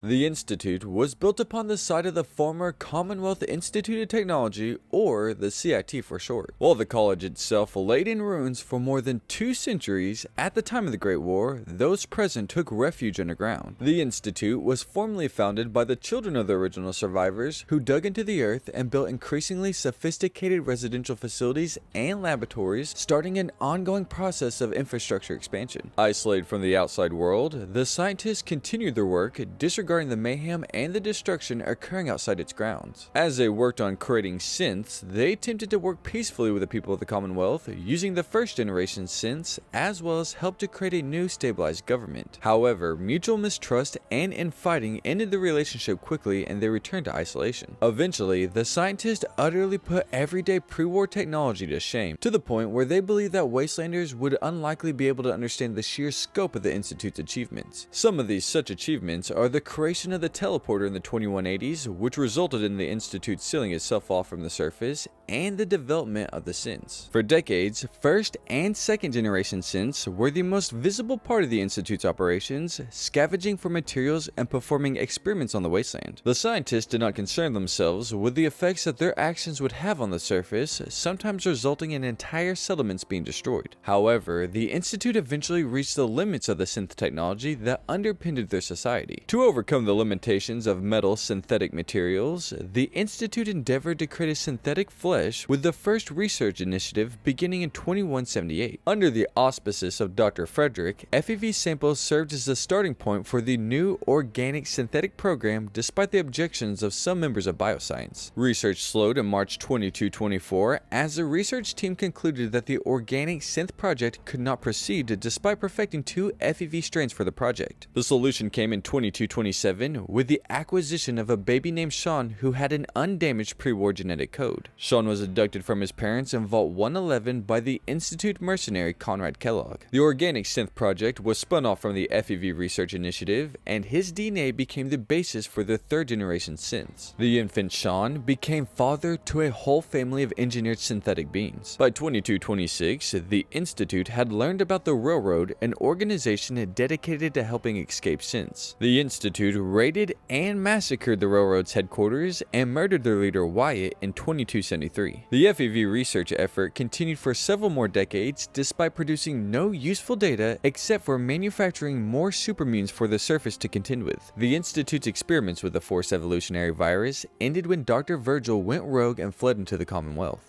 The institute was built upon the site of the former Commonwealth Institute of Technology, or the C.I.T. for short. While the college itself laid in ruins for more than 2 centuries, at the time of the Great War, those present took refuge underground. The institute was formally founded by the children of the original survivors, who dug into the earth and built increasingly sophisticated residential facilities and laboratories, starting an ongoing process of infrastructure expansion. Isolated from the outside world, the scientists continued their work, disregarding the mayhem and the destruction occurring outside its grounds. As they worked on creating synths, they attempted to work peacefully with the people of the Commonwealth, using the first generation synths, as well as help to create a new stabilized government. However, mutual mistrust and infighting ended the relationship quickly, and they returned to isolation. Eventually, the scientists utterly put everyday pre-war technology to shame, to the point where they believed that wastelanders would unlikely be able to understand the sheer scope of the Institute's achievements. Some of these such achievements are the creation of the teleporter in the 2180s, which resulted in the Institute sealing itself off from the surface, and the development of the synths. For decades, first and second generation synths were the most visible part of the Institute's operations, scavenging for materials and performing experiments on the wasteland. The scientists did not concern themselves with the effects that their actions would have on the surface, sometimes resulting in entire settlements being destroyed. However, the Institute eventually reached the limits of the synth technology that underpinned their society. To overcome the limitations of metal synthetic materials, the Institute endeavored to create a synthetic flesh with the first research initiative beginning in 2178. Under the auspices of Dr. Frederick, FEV samples served as the starting point for the new organic synthetic program despite the objections of some members of bioscience. Research slowed in March 2224 as the research team concluded that the organic synth project could not proceed despite perfecting 2 FEV strains for the project. The solution came in 2227 with the acquisition of a baby named Sean who had an undamaged pre-war genetic code. Sean was abducted from his parents in Vault 111 by the Institute mercenary Conrad Kellogg. The organic synth project was spun off from the FEV research initiative, and his DNA became the basis for the 3rd generation synths. The infant Sean became father to a whole family of engineered synthetic beings. By 2226, the Institute had learned about the Railroad, an organization dedicated to helping escape synths. The Institute raided and massacred the Railroad's headquarters and murdered their leader Wyatt in 2273. The FEV research effort continued for several more decades despite producing no useful data except for manufacturing more supermutants for the surface to contend with. The Institute's experiments with the forced evolutionary virus ended when Dr. Virgil went rogue and fled into the Commonwealth.